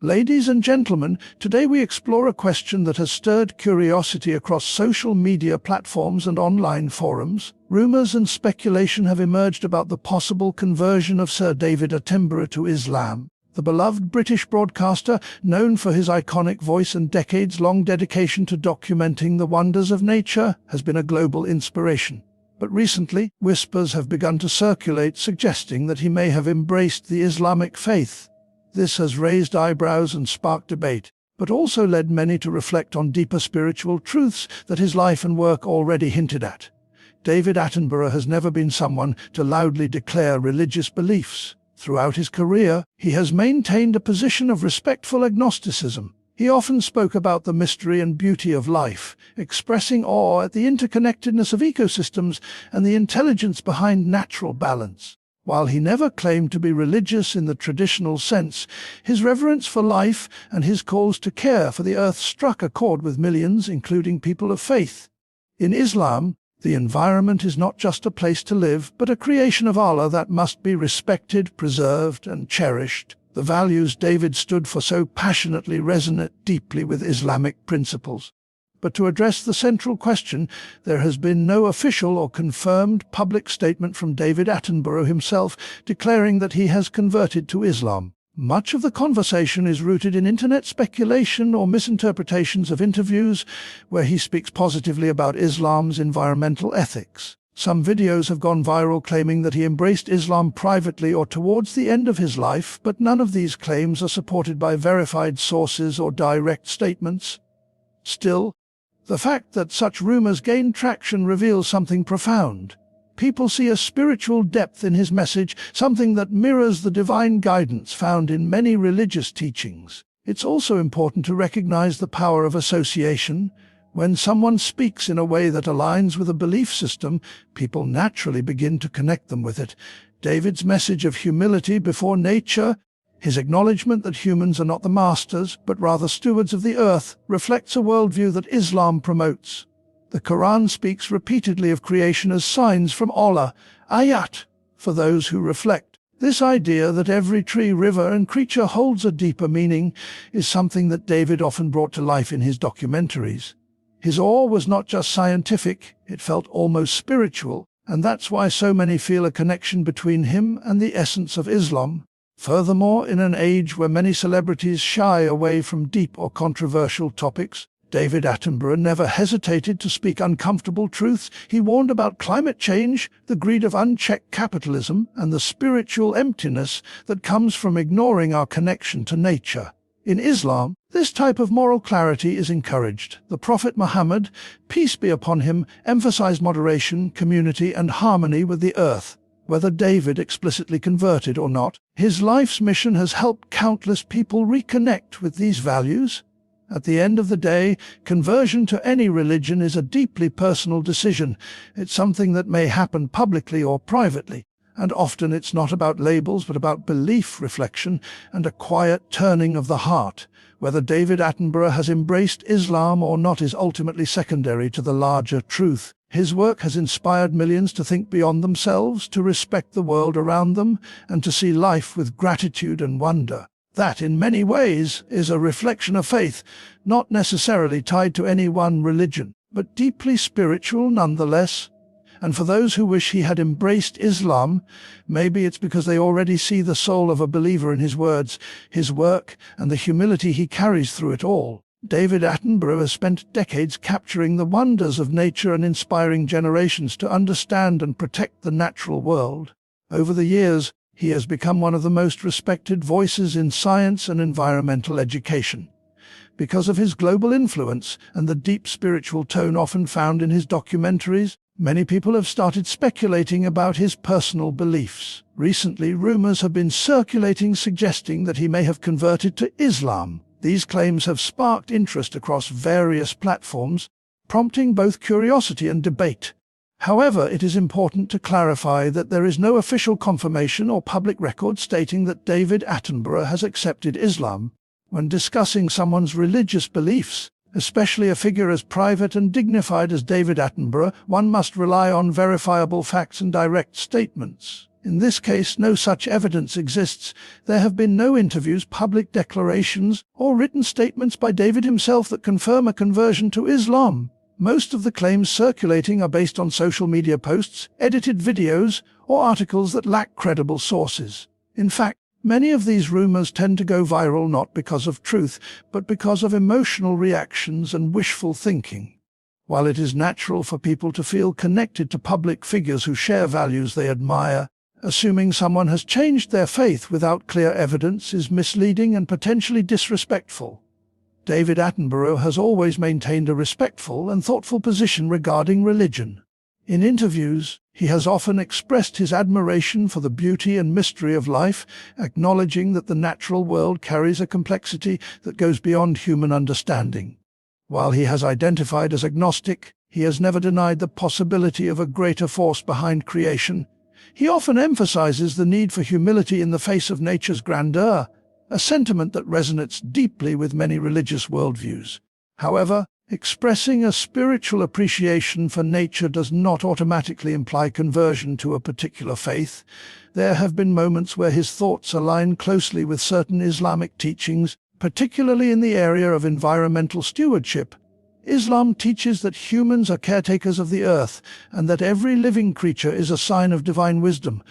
Ladies and gentlemen, today we explore a question that has stirred curiosity across social media platforms and online forums. Rumors and speculation have emerged about the possible conversion of Sir David Attenborough to Islam. The beloved British broadcaster, known for his iconic voice and decades-long dedication to documenting the wonders of nature, has been a global inspiration. But recently, whispers have begun to circulate suggesting that he may have embraced the Islamic faith. This has raised eyebrows and sparked debate, but also led many to reflect on deeper spiritual truths that his life and work already hinted at. David Attenborough has never been someone to loudly declare religious beliefs. Throughout his career, he has maintained a position of respectful agnosticism. He often spoke about the mystery and beauty of life, expressing awe at the interconnectedness of ecosystems and the intelligence behind natural balance. While he never claimed to be religious in the traditional sense, his reverence for life and his calls to care for the earth struck a chord with millions, including people of faith. In Islam, the environment is not just a place to live, but a creation of Allah that must be respected, preserved, and cherished. The values David stood for so passionately resonate deeply with Islamic principles. But to address the central question, there has been no official or confirmed public statement from David Attenborough himself declaring that he has converted to Islam. Much of the conversation is rooted in internet speculation or misinterpretations of interviews where he speaks positively about Islam's environmental ethics. Some videos have gone viral claiming that he embraced Islam privately or towards the end of his life, but none of these claims are supported by verified sources or direct statements. Still, the fact that such rumors gain traction reveals something profound. People see a spiritual depth in his message, something that mirrors the divine guidance found in many religious teachings. It's also important to recognize the power of association. When someone speaks in a way that aligns with a belief system, people naturally begin to connect them with it. David's message of humility before nature, his acknowledgement that humans are not the masters, but rather stewards of the earth, reflects a worldview that Islam promotes. The Quran speaks repeatedly of creation as signs from Allah, ayat, for those who reflect. This idea that every tree, river, and creature holds a deeper meaning is something that David often brought to life in his documentaries. His awe was not just scientific, it felt almost spiritual, and that's why so many feel a connection between him and the essence of Islam. Furthermore, in an age where many celebrities shy away from deep or controversial topics, David Attenborough never hesitated to speak uncomfortable truths. He warned about climate change, the greed of unchecked capitalism, and the spiritual emptiness that comes from ignoring our connection to nature. In Islam, this type of moral clarity is encouraged. The Prophet Muhammad, peace be upon him, emphasized moderation, community, and harmony with the earth. Whether David explicitly converted or not, his life's mission has helped countless people reconnect with these values. At the end of the day, conversion to any religion is a deeply personal decision. It's something that may happen publicly or privately, and often it's not about labels but about belief, reflection, and a quiet turning of the heart. Whether David Attenborough has embraced Islam or not is ultimately secondary to the larger truth. His work has inspired millions to think beyond themselves, to respect the world around them, and to see life with gratitude and wonder. That, in many ways, is a reflection of faith, not necessarily tied to any one religion, but deeply spiritual nonetheless. And for those who wish he had embraced Islam, maybe it's because they already see the soul of a believer in his words, his work, and the humility he carries through it all. David Attenborough has spent decades capturing the wonders of nature and inspiring generations to understand and protect the natural world. Over the years, he has become one of the most respected voices in science and environmental education. Because of his global influence and the deep spiritual tone often found in his documentaries, many people have started speculating about his personal beliefs. Recently, rumors have been circulating suggesting that he may have converted to Islam. These claims have sparked interest across various platforms, prompting both curiosity and debate. However, it is important to clarify that there is no official confirmation or public record stating that David Attenborough has accepted Islam. When discussing someone's religious beliefs, especially a figure as private and dignified as David Attenborough, one must rely on verifiable facts and direct statements. In this case, no such evidence exists. There have been no interviews, public declarations, or written statements by David himself that confirm a conversion to Islam. Most of the claims circulating are based on social media posts, edited videos, or articles that lack credible sources. In fact, many of these rumors tend to go viral not because of truth, but because of emotional reactions and wishful thinking. While it is natural for people to feel connected to public figures who share values they admire, assuming someone has changed their faith without clear evidence is misleading and potentially disrespectful. David Attenborough has always maintained a respectful and thoughtful position regarding religion. In interviews, he has often expressed his admiration for the beauty and mystery of life, acknowledging that the natural world carries a complexity that goes beyond human understanding. While he has identified as agnostic, he has never denied the possibility of a greater force behind creation. He often emphasizes the need for humility in the face of nature's grandeur, a sentiment that resonates deeply with many religious worldviews. However, expressing a spiritual appreciation for nature does not automatically imply conversion to a particular faith. There have been moments where his thoughts align closely with certain Islamic teachings, particularly in the area of environmental stewardship. Islam teaches that humans are caretakers of the earth and that every living creature is a sign of divine wisdom.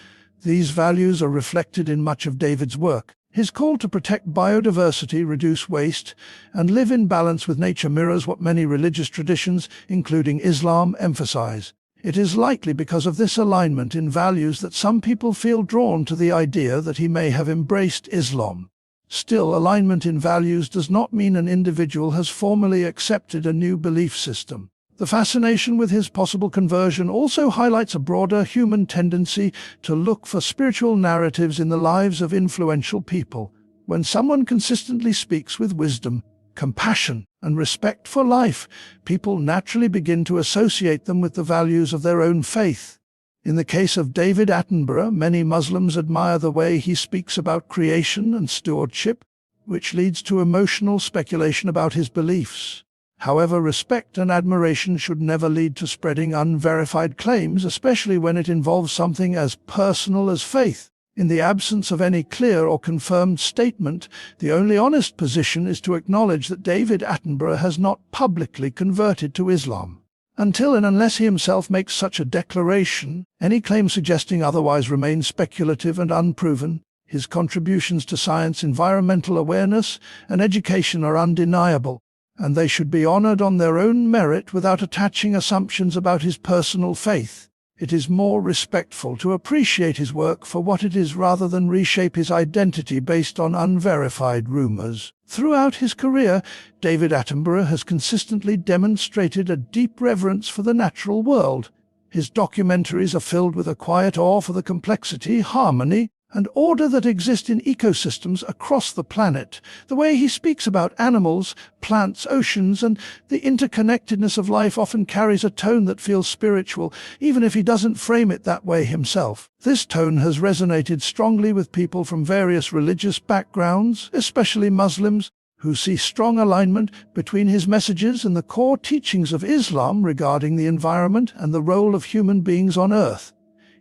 These values are reflected in much of David's work. His call to protect biodiversity, reduce waste, and live in balance with nature mirrors what many religious traditions, including Islam, emphasize. It is likely because of this alignment in values that some people feel drawn to the idea that he may have embraced Islam. Still, alignment in values does not mean an individual has formally accepted a new belief system. The fascination with his possible conversion also highlights a broader human tendency to look for spiritual narratives in the lives of influential people. When someone consistently speaks with wisdom, compassion, and respect for life, people naturally begin to associate them with the values of their own faith. In the case of David Attenborough, many Muslims admire the way he speaks about creation and stewardship, which leads to emotional speculation about his beliefs. However, respect and admiration should never lead to spreading unverified claims, especially when it involves something as personal as faith. In the absence of any clear or confirmed statement, the only honest position is to acknowledge that David Attenborough has not publicly converted to Islam. Until and unless he himself makes such a declaration, any claim suggesting otherwise remains speculative and unproven. His contributions to science, environmental awareness, and education are undeniable, and they should be honored on their own merit without attaching assumptions about his personal faith. It is more respectful to appreciate his work for what it is rather than reshape his identity based on unverified rumors. Throughout his career, David Attenborough has consistently demonstrated a deep reverence for the natural world. His documentaries are filled with a quiet awe for the complexity, harmony, and order that exist in ecosystems across the planet. The way he speaks about animals, plants, oceans, and the interconnectedness of life often carries a tone that feels spiritual, even if he doesn't frame it that way himself. This tone has resonated strongly with people from various religious backgrounds, especially Muslims, who see strong alignment between his messages and the core teachings of Islam regarding the environment and the role of human beings on Earth.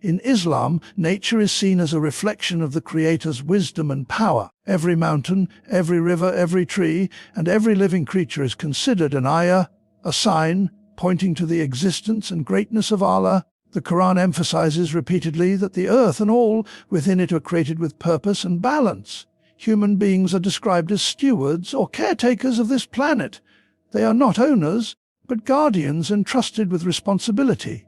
In Islam, nature is seen as a reflection of the Creator's wisdom and power. Every mountain, every river, every tree, and every living creature is considered an ayah, a sign, pointing to the existence and greatness of Allah. The Quran emphasizes repeatedly that the earth and all within it are created with purpose and balance. Human beings are described as stewards or caretakers of this planet. They are not owners, but guardians entrusted with responsibility.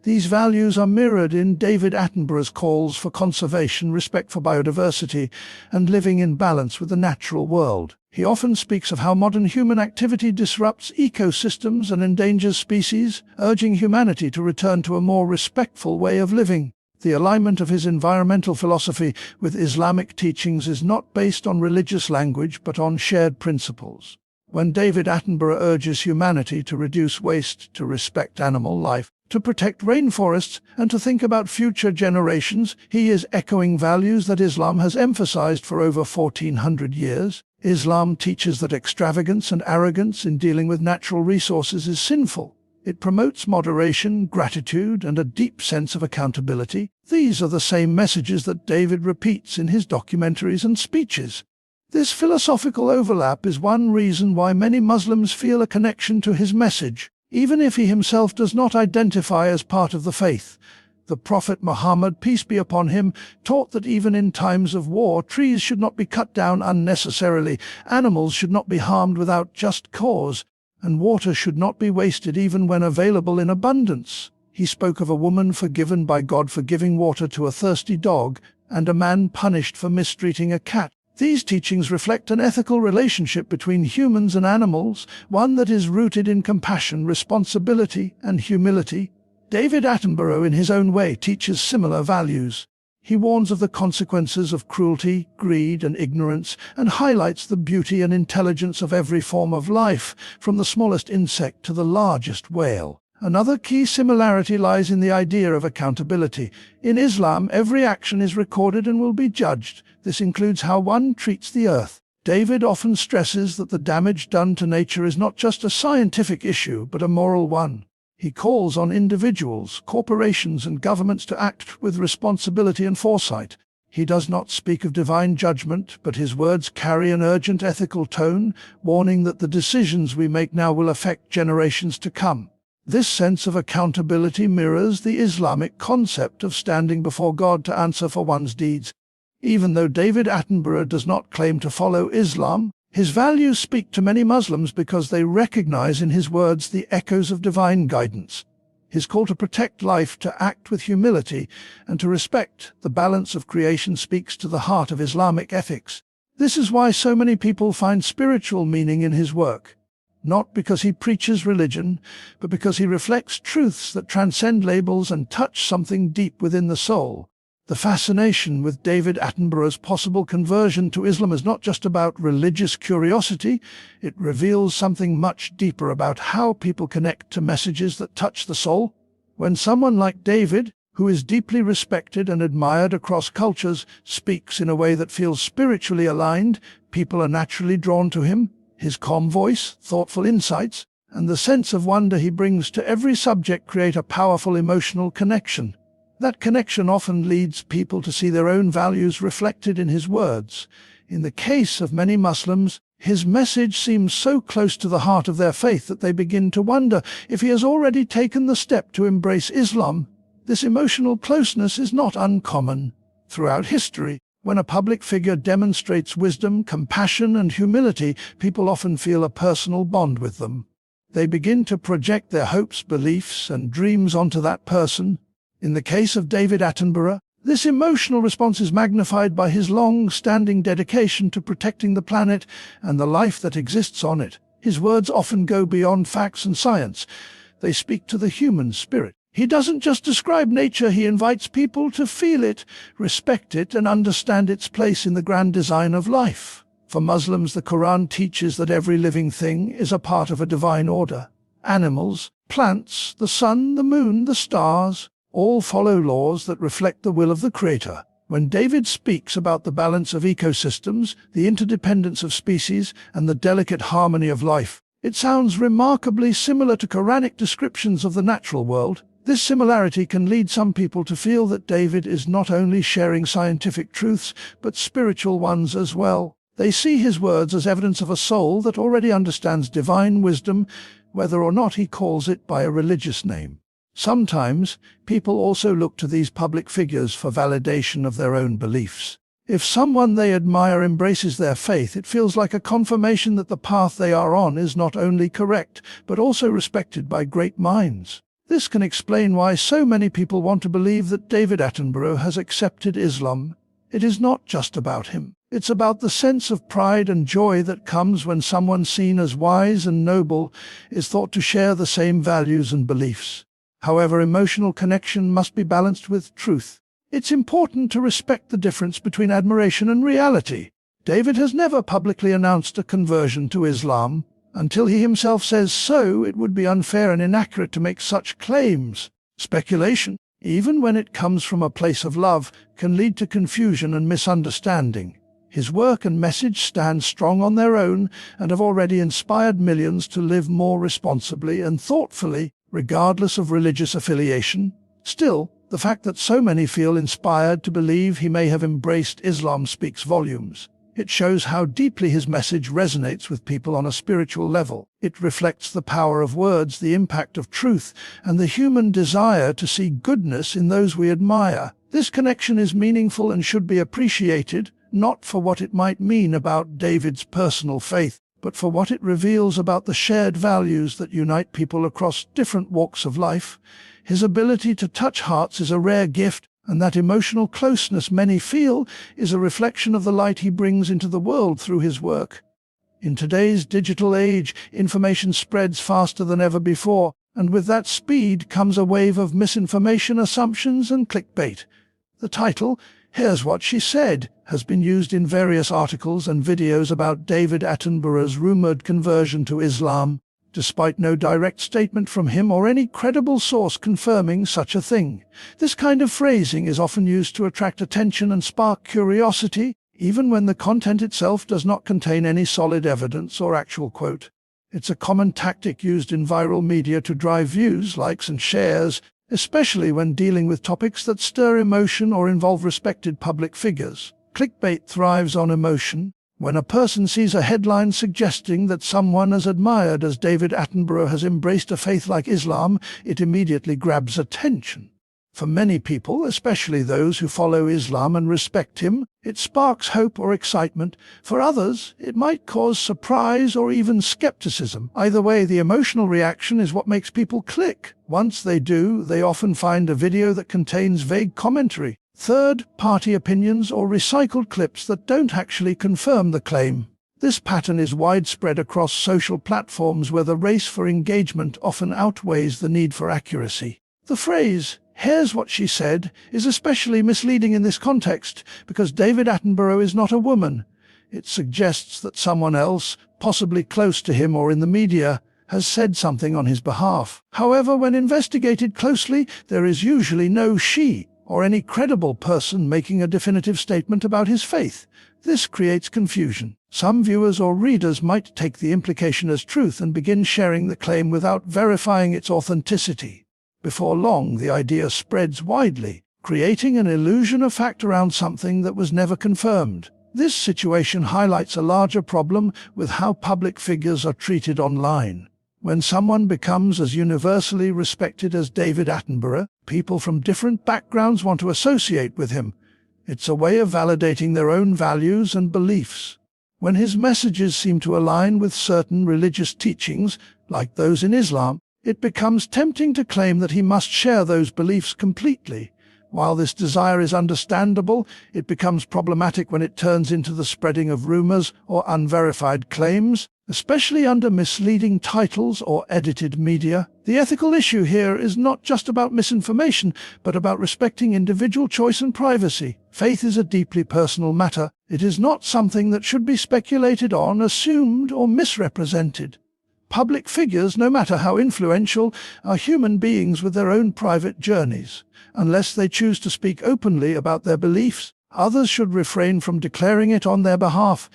These values are mirrored in David Attenborough's calls for conservation, respect for biodiversity, and living in balance with the natural world. He often speaks of how modern human activity disrupts ecosystems and endangers species, urging humanity to return to a more respectful way of living. The alignment of his environmental philosophy with Islamic teachings is not based on religious language but on shared principles. When David Attenborough urges humanity to reduce waste, to respect animal life, to protect rainforests, and to think about future generations, he is echoing values that Islam has emphasized for over 1400 years. Islam teaches that extravagance and arrogance in dealing with natural resources is sinful. It promotes moderation, gratitude, and a deep sense of accountability. These are the same messages that David repeats in his documentaries and speeches. This philosophical overlap is one reason why many Muslims feel a connection to his message, even if he himself does not identify as part of the faith. The Prophet Muhammad, peace be upon him, taught that even in times of war, trees should not be cut down unnecessarily, animals should not be harmed without just cause, and water should not be wasted even when available in abundance. He spoke of a woman forgiven by God for giving water to a thirsty dog, and a man punished for mistreating a cat. These teachings reflect an ethical relationship between humans and animals, one that is rooted in compassion, responsibility, and humility. David Attenborough, in his own way, teaches similar values. He warns of the consequences of cruelty, greed, and ignorance, and highlights the beauty and intelligence of every form of life, from the smallest insect to the largest whale. Another key similarity lies in the idea of accountability. In Islam, every action is recorded and will be judged. This includes how one treats the earth. David often stresses that the damage done to nature is not just a scientific issue, but a moral one. He calls on individuals, corporations, and governments to act with responsibility and foresight. He does not speak of divine judgment, but his words carry an urgent ethical tone, warning that the decisions we make now will affect generations to come. This sense of accountability mirrors the Islamic concept of standing before God to answer for one's deeds. Even though David Attenborough does not claim to follow Islam, his values speak to many Muslims because they recognize in his words the echoes of divine guidance. His call to protect life, to act with humility, and to respect the balance of creation speaks to the heart of Islamic ethics. This is why so many people find spiritual meaning in his work. Not because he preaches religion, but because he reflects truths that transcend labels and touch something deep within the soul. The fascination with David Attenborough's possible conversion to Islam is not just about religious curiosity, it reveals something much deeper about how people connect to messages that touch the soul. When someone like David, who is deeply respected and admired across cultures, speaks in a way that feels spiritually aligned, people are naturally drawn to him. His calm voice, thoughtful insights, and the sense of wonder he brings to every subject create a powerful emotional connection. That connection often leads people to see their own values reflected in his words. In the case of many Muslims, his message seems so close to the heart of their faith that they begin to wonder if he has already taken the step to embrace Islam. This emotional closeness is not uncommon. Throughout history, when a public figure demonstrates wisdom, compassion, and humility, people often feel a personal bond with them. They begin to project their hopes, beliefs, and dreams onto that person. In the case of David Attenborough, this emotional response is magnified by his long-standing dedication to protecting the planet and the life that exists on it. His words often go beyond facts and science. They speak to the human spirit. He doesn't just describe nature, he invites people to feel it, respect it, and understand its place in the grand design of life. For Muslims, the Quran teaches that every living thing is a part of a divine order. Animals, plants, the sun, the moon, the stars, all follow laws that reflect the will of the Creator. When David speaks about the balance of ecosystems, the interdependence of species, and the delicate harmony of life, it sounds remarkably similar to Quranic descriptions of the natural world. This similarity can lead some people to feel that David is not only sharing scientific truths, but spiritual ones as well. They see his words as evidence of a soul that already understands divine wisdom, whether or not he calls it by a religious name. Sometimes, people also look to these public figures for validation of their own beliefs. If someone they admire embraces their faith, it feels like a confirmation that the path they are on is not only correct, but also respected by great minds. This can explain why so many people want to believe that David Attenborough has accepted Islam. It is not just about him. It's about the sense of pride and joy that comes when someone seen as wise and noble is thought to share the same values and beliefs. However, emotional connection must be balanced with truth. It's important to respect the difference between admiration and reality. David has never publicly announced a conversion to Islam. Until he himself says so, it would be unfair and inaccurate to make such claims. Speculation, even when it comes from a place of love, can lead to confusion and misunderstanding. His work and message stand strong on their own and have already inspired millions to live more responsibly and thoughtfully. regardless of religious affiliation. Still, the fact that so many feel inspired to believe he may have embraced Islam speaks volumes. It shows how deeply his message resonates with people on a spiritual level. It reflects the power of words, the impact of truth, and the human desire to see goodness in those we admire. This connection is meaningful and should be appreciated, not for what it might mean about David's personal faith, but for what it reveals about the shared values that unite people across different walks of life. His ability to touch hearts is a rare gift, and that emotional closeness many feel is a reflection of the light he brings into the world through his work. In today's digital age, information spreads faster than ever before, and with that speed comes a wave of misinformation, assumptions, and clickbait. The title, "Here's What She Said," has been used in various articles and videos about David Attenborough's rumored conversion to Islam, despite no direct statement from him or any credible source confirming such a thing. This kind of phrasing is often used to attract attention and spark curiosity, even when the content itself does not contain any solid evidence or actual quote. It's a common tactic used in viral media to drive views, likes, and shares, especially when dealing with topics that stir emotion or involve respected public figures. Clickbait thrives on emotion. When a person sees a headline suggesting that someone as admired as David Attenborough has embraced a faith like Islam, it immediately grabs attention. For many people, especially those who follow Islam and respect him, it sparks hope or excitement. For others, it might cause surprise or even skepticism. Either way, the emotional reaction is what makes people click. Once they do, they often find a video that contains vague commentary, third-party opinions, or recycled clips that don't actually confirm the claim. This pattern is widespread across social platforms where the race for engagement often outweighs the need for accuracy. The phrase, "Here's what she said," is especially misleading in this context because David Attenborough is not a woman. It suggests that someone else, possibly close to him or in the media, has said something on his behalf. However, when investigated closely, there is usually no she or any credible person making a definitive statement about his faith. This creates confusion. Some viewers or readers might take the implication as truth and begin sharing the claim without verifying its authenticity. Before long, the idea spreads widely, creating an illusion of fact around something that was never confirmed. This situation highlights a larger problem with how public figures are treated online. When someone becomes as universally respected as David Attenborough, people from different backgrounds want to associate with him. It's a way of validating their own values and beliefs. When his messages seem to align with certain religious teachings, like those in Islam, it becomes tempting to claim that he must share those beliefs completely. While this desire is understandable, it becomes problematic when it turns into the spreading of rumors or unverified claims, especially under misleading titles or edited media. The ethical issue here is not just about misinformation, but about respecting individual choice and privacy. Faith is a deeply personal matter. It is not something that should be speculated on, assumed, or misrepresented. Public figures, no matter how influential, are human beings with their own private journeys. Unless they choose to speak openly about their beliefs, others should refrain from declaring it on their behalf.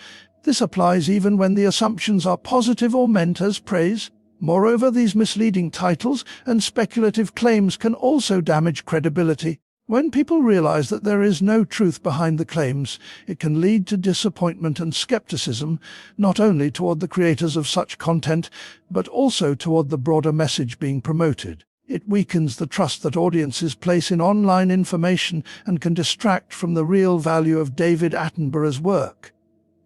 This applies even when the assumptions are positive or meant as praise. Moreover, these misleading titles and speculative claims can also damage credibility. When people realize that there is no truth behind the claims, it can lead to disappointment and skepticism, not only toward the creators of such content, but also toward the broader message being promoted. It weakens the trust that audiences place in online information and can distract from the real value of David Attenborough's work.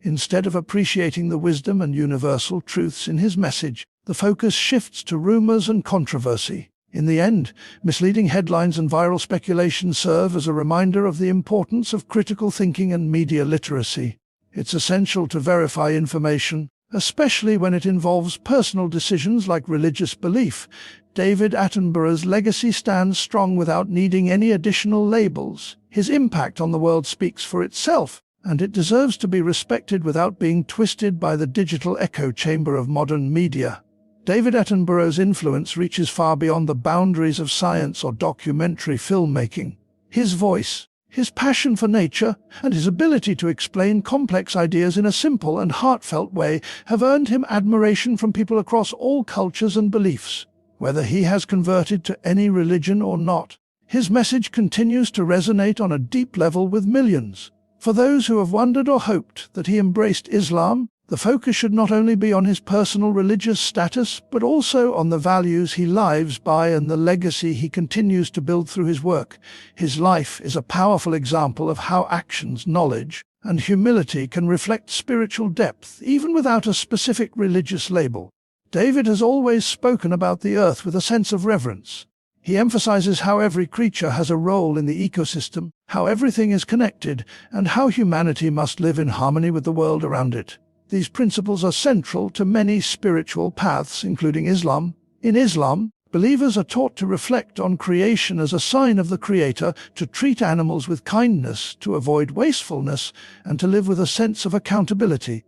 Instead of appreciating the wisdom and universal truths in his message, the focus shifts to rumors and controversy. In the end, misleading headlines and viral speculation serve as a reminder of the importance of critical thinking and media literacy. It's essential to verify information, especially when it involves personal decisions like religious belief. David Attenborough's legacy stands strong without needing any additional labels. His impact on the world speaks for itself, and it deserves to be respected without being twisted by the digital echo chamber of modern media. David Attenborough's influence reaches far beyond the boundaries of science or documentary filmmaking. His voice, his passion for nature, and his ability to explain complex ideas in a simple and heartfelt way have earned him admiration from people across all cultures and beliefs. whether he has converted to any religion or not. His message continues to resonate on a deep level with millions. For those who have wondered or hoped that he embraced Islam, the focus should not only be on his personal religious status, but also on the values he lives by and the legacy he continues to build through his work. His life is a powerful example of how actions, knowledge, and humility can reflect spiritual depth, even without a specific religious label. David has always spoken about the earth with a sense of reverence. He emphasizes how every creature has a role in the ecosystem, how everything is connected, and how humanity must live in harmony with the world around it. These principles are central to many spiritual paths, including Islam. In Islam, believers are taught to reflect on creation as a sign of the Creator, to treat animals with kindness, to avoid wastefulness, and to live with a sense of accountability.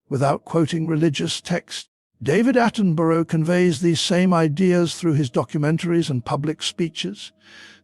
Without quoting religious texts, David Attenborough conveys these same ideas through his documentaries and public speeches.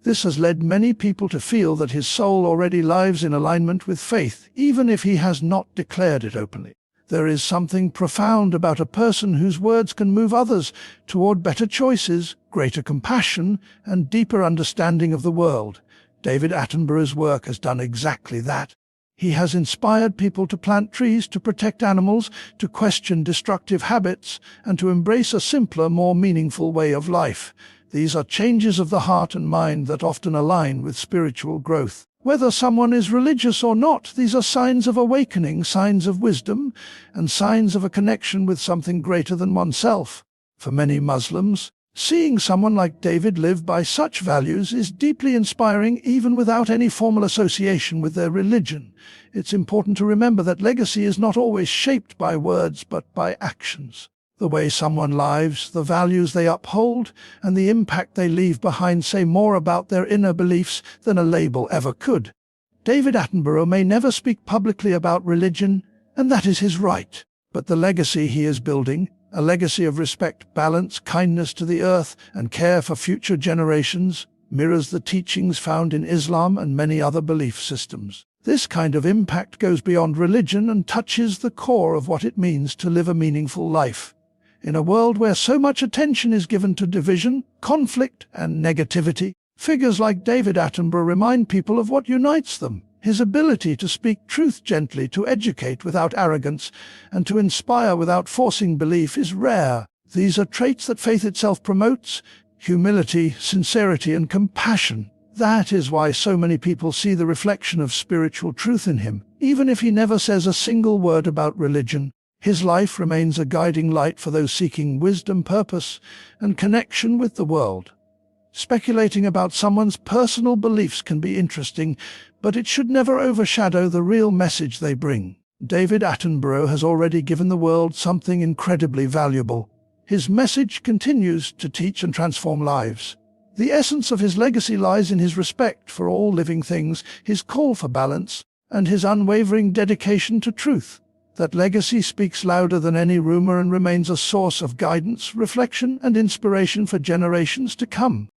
This has led many people to feel that his soul already lives in alignment with faith, even if he has not declared it openly. There is something profound about a person whose words can move others toward better choices, greater compassion, and deeper understanding of the world. David Attenborough's work has done exactly that. He has inspired people to plant trees, to protect animals, to question destructive habits, and to embrace a simpler, more meaningful way of life. These are changes of the heart and mind that often align with spiritual growth. Whether someone is religious or not, these are signs of awakening, signs of wisdom, and signs of a connection with something greater than oneself. For many Muslims, seeing someone like David live by such values is deeply inspiring, even without any formal association with their religion. It's important to remember that legacy is not always shaped by words, but by actions. The way someone lives, the values they uphold, and the impact they leave behind say more about their inner beliefs than a label ever could. David Attenborough may never speak publicly about religion, and that is his right. But the legacy he is building, a legacy of respect, balance, kindness to the earth, and care for future generations, mirrors the teachings found in Islam and many other belief systems. This kind of impact goes beyond religion and touches the core of what it means to live a meaningful life. In a world where so much attention is given to division, conflict, and negativity, figures like David Attenborough remind people of what unites them. His ability to speak truth gently, to educate without arrogance, and to inspire without forcing belief is rare. These are traits that faith itself promotes: humility, sincerity, and compassion. That is why so many people see the reflection of spiritual truth in him. Even if he never says a single word about religion, his life remains a guiding light for those seeking wisdom, purpose, and connection with the world. Speculating about someone's personal beliefs can be interesting, but it should never overshadow the real message they bring. David Attenborough has already given the world something incredibly valuable. His message continues to teach and transform lives. The essence of his legacy lies in his respect for all living things, his call for balance, and his unwavering dedication to truth. That legacy speaks louder than any rumor and remains a source of guidance, reflection, and inspiration for generations to come.